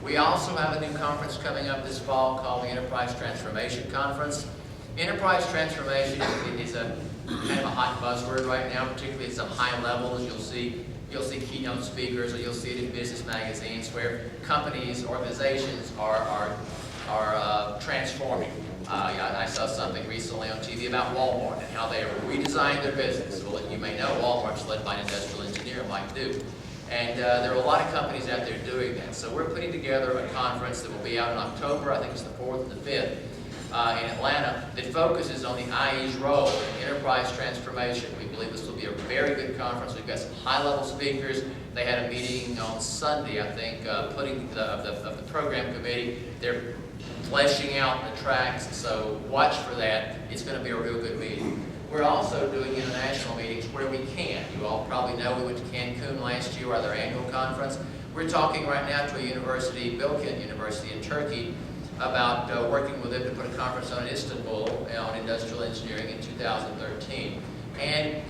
We also have a new conference coming up this fall called the Enterprise Transformation Conference. Enterprise transformation is a kind of a hot buzzword right now, particularly at some high levels. You'll see keynote speakers, or you'll see it in business magazines where companies, organizations are transforming. I saw something recently on TV about Walmart and how they redesigned their business. Well, you may know Walmart's led by an industrial engineer, Mike Duke. And there are a lot of companies out there doing that. So we're putting together a conference that will be out in October, I think it's the 4th and the 5th, in Atlanta, that focuses on the IE's role in enterprise transformation. We believe this will be a very good conference. We've got some high-level speakers. They had a meeting on Sunday, I think, putting of the program committee. They're fleshing out the tracks, so watch for that. It's going to be a real good meeting. We're also doing international meetings where we can. You all probably know we went to Cancun last year, their annual conference. We're talking right now to a university, Bilkent University in Turkey, about working with them to put a conference on in Istanbul on industrial engineering in 2013. And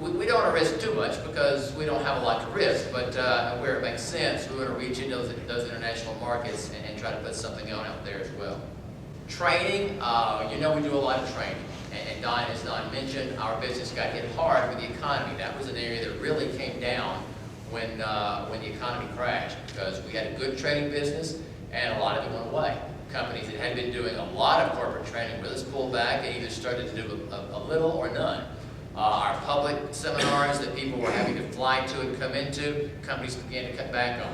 we don't want to risk too much because we don't have a lot to risk, but where it makes sense, we want to reach into those international markets and try to put something out there as well. Training, you know we do a lot of training. And Don, as Don mentioned, our business got hit hard with the economy. That was an area that really came down when the economy crashed, because we had a good training business and a lot of it went away. Companies that had been doing a lot of corporate training with us pulled back and either started to do a little or none. Our public seminars that people were having to fly to and come into, companies began to cut back on.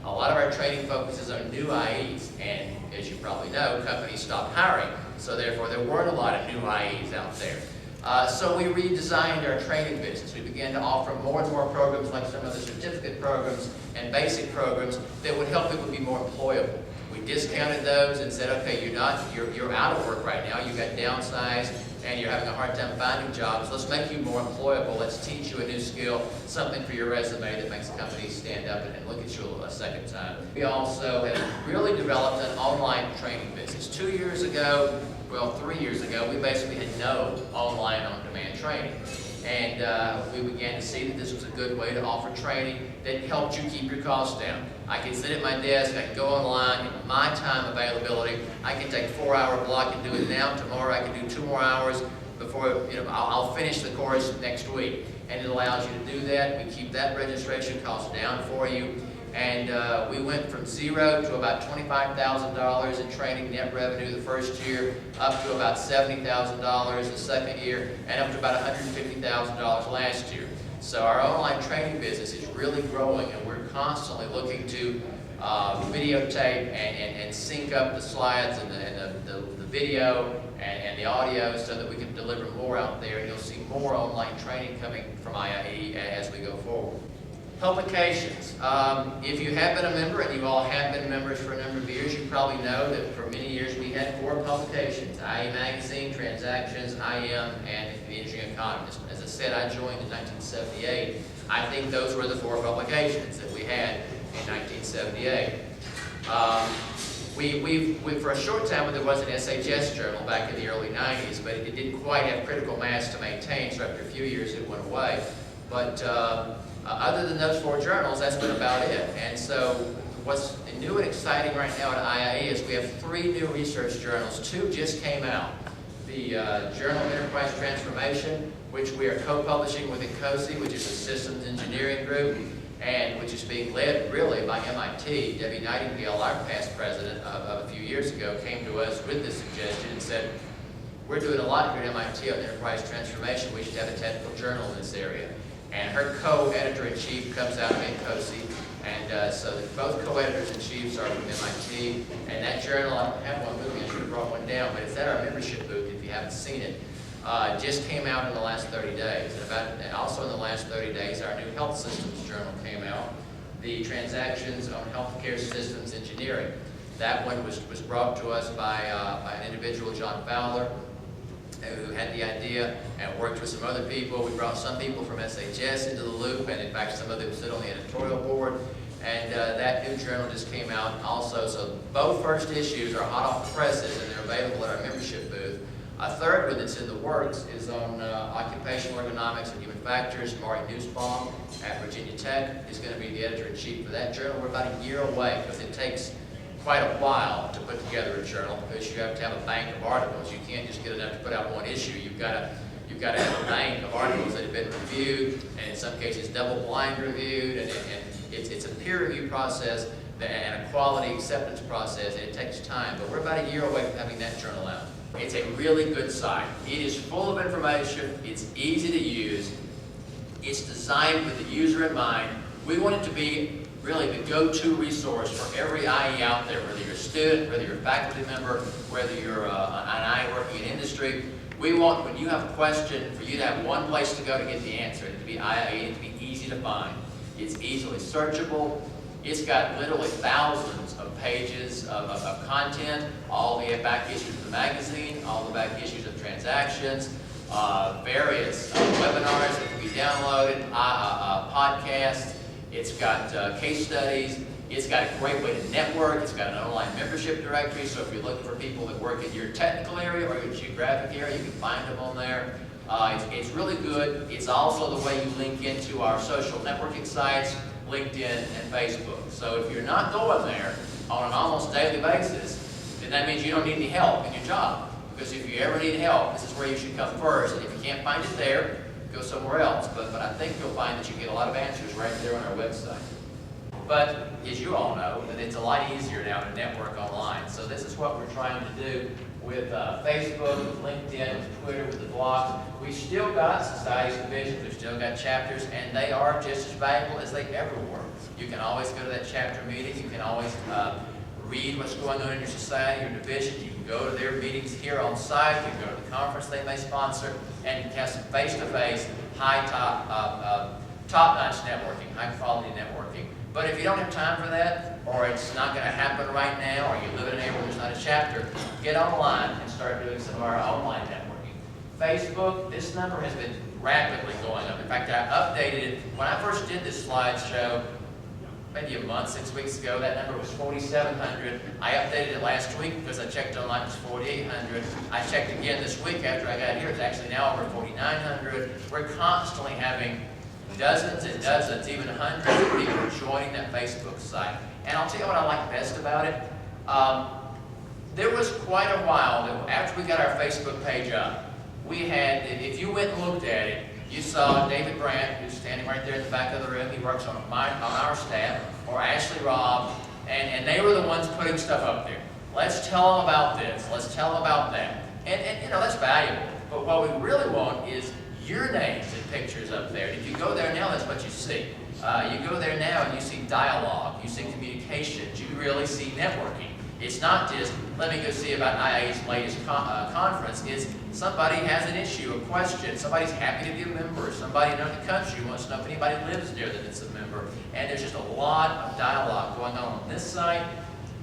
A lot of our training focuses on new IEs, and as you probably know, companies stopped hiring, so therefore there weren't a lot of new IEs out there. So we redesigned our training business. We began to offer more and more programs like some of the certificate programs and basic programs that would help people be more employable. We discounted those and said, okay, you're out of work right now, you got downsized, and you're having a hard time finding jobs. Let's make you more employable. Let's teach you a new skill, something for your resume that makes companies stand up and look at you a second time. We also have really developed an online training business. 2 years ago, well, 3 years ago, we basically had no online on-demand training. And we began to see that this was a good way to offer training that helped you keep your costs down. I can sit at my desk, I can go online, my time availability, I can take a 4-hour block and do it now. Tomorrow I can do 2 more hours before, I'll finish the course next week. And it allows you to do that. We keep that registration cost down for you. And we went from zero to about $25,000 in training net revenue the first year, up to about $70,000 the second year, and up to about $150,000 last year. So our online training business is really growing, and we're constantly looking to videotape and sync up the slides and the video and the audio so that we can deliver more out there, and you'll see more online training coming from IIE as we go forward. Publications. If you have been a member, and you all have been members for a number of years, you probably know that for many years we had 4 publications: IE Magazine, Transactions, IM, and the Engineering Economist. As I said, I joined in 1978. I think those were the 4 publications that we had in 1978. For a short time there was an SHS journal back in the early 90s, but it didn't quite have critical mass to maintain, so after a few years it went away. But other than those 4 journals, that's been about it. And so what's new and exciting right now at IIE is we have 3 new research journals. 2 just came out. The Journal of Enterprise Transformation, which we are co-publishing with INCOSE, which is a systems engineering group, and which is being led really by MIT. Debbie Nightingale, our past president of a few years ago, came to us with this suggestion and said, we're doing a lot here at MIT on enterprise transformation. We should have a technical journal in this area. And her co-editor-in-chief comes out of INCOSE, and so both co-editors-in-chiefs are from MIT. And that journal, I don't have one with me, I should have brought one down, but it's at our membership booth if you haven't seen it. Just came out in the last 30 days. And also in the last 30 days, our new Health Systems Journal came out, the Transactions on Healthcare Systems Engineering. That one was brought to us by an individual, John Fowler, who had the idea and worked with some other people. We brought some people from SHS into the loop, and in fact some of them sit on the editorial board. And that new journal just came out also. So both first issues are hot off the presses, and they're available at our membership booth. A third one that's in the works is on occupational ergonomics and human factors. Marty Nussbaum at Virginia Tech is going to be the editor-in-chief for that journal. We're about a year away because it takes quite a while to put together a journal because you have to have a bank of articles. You can't just get enough to put out one issue. You've got to have a bank of articles that have been reviewed, and in some cases double-blind reviewed, and it's a peer review process and a quality acceptance process, and it takes time. But we're about a year away from having that journal out. It's a really good site. It is full of information. It's easy to use. It's designed with the user in mind. We want it to be really the go-to resource for every IE out there, whether you're a student, whether you're a faculty member, whether you're an IE working in industry. We want, when you have a question, for you to have one place to go to get the answer. It to be IE, it to be easy to find. It's easily searchable. It's got literally thousands of pages of content, all the back issues of the magazine, all the back issues of transactions, various webinars that can be downloaded, podcasts. It's got case studies. It's got a great way to network. It's got an online membership directory, so if you're looking for people that work in your technical area or your geographic area, you can find them on there. It's really good. It's also the way you link into our social networking sites, LinkedIn and Facebook. So if you're not going there on an almost daily basis, then that means you don't need any help in your job. Because if you ever need help, this is where you should come first. And if you can't find it there, go somewhere else. But I think you'll find that you get a lot of answers right there on our website. But as you all know, that it's a lot easier now to network online. So this is what we're trying to do with Facebook, with LinkedIn, with Twitter, with the blog. We've still got societies and divisions, we've still got chapters, and they are just as valuable as they ever were. You can always go to that chapter meeting, you can always read what's going on in your society, your division, you can go to their meetings here on site, you can go to the conference they may sponsor, and you can have some face-to-face, top-notch networking, high-quality networking. But if you don't have time for that, or it's not going to happen right now, or you live in an area where there's not a chapter, get online and start doing some of our online networking. Facebook, this number has been rapidly going up. In fact, I updated it. When I first did this slideshow, maybe a month, 6 weeks ago, that number was 4,700. I updated it last week because I checked online, it was 4,800. I checked again this week after I got here, it's actually now over 4,900. We're constantly having dozens and dozens, even hundreds of people joining that Facebook site. And I'll tell you what I like best about it. There was quite a while that after we got our Facebook page up, we had, if you went and looked at it, you saw David Brandt, who's standing right there in the back of the room. He works on our staff, or Ashley Robb, and they were the ones putting stuff up there. Let's tell them about this. Let's tell them about that. And you know, that's valuable. But what we really want is your names and pictures up there. And if you go there now, that's what you see. You go there now and you see dialogue, you see communications, you really see networking. It's not just, let me go see about IIE's latest conference. It's somebody has an issue, a question, somebody's happy to be a member, somebody in another country wants to know if anybody lives there that is a member. And there's just a lot of dialogue going on this site,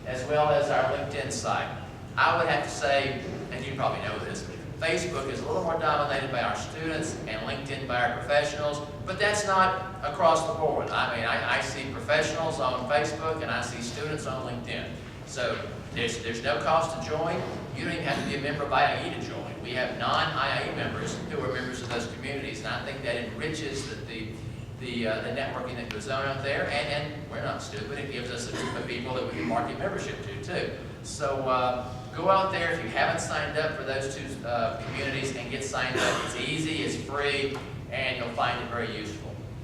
as well as our LinkedIn site. I would have to say, and you probably know this, Facebook is a little more dominated by our students and LinkedIn by our professionals, but that's not across the board. I mean, I see professionals on Facebook and I see students on LinkedIn. So there's no cost to join. You don't even have to be a member of IIE to join. We have non-IIE members who are members of those communities, and I think that enriches the networking that goes on out there, and we're not stupid. It gives us a group of people that we can market membership to, too. So go out there if you haven't signed up for those two communities and get signed up. It's easy, it's free, and you'll find it very useful.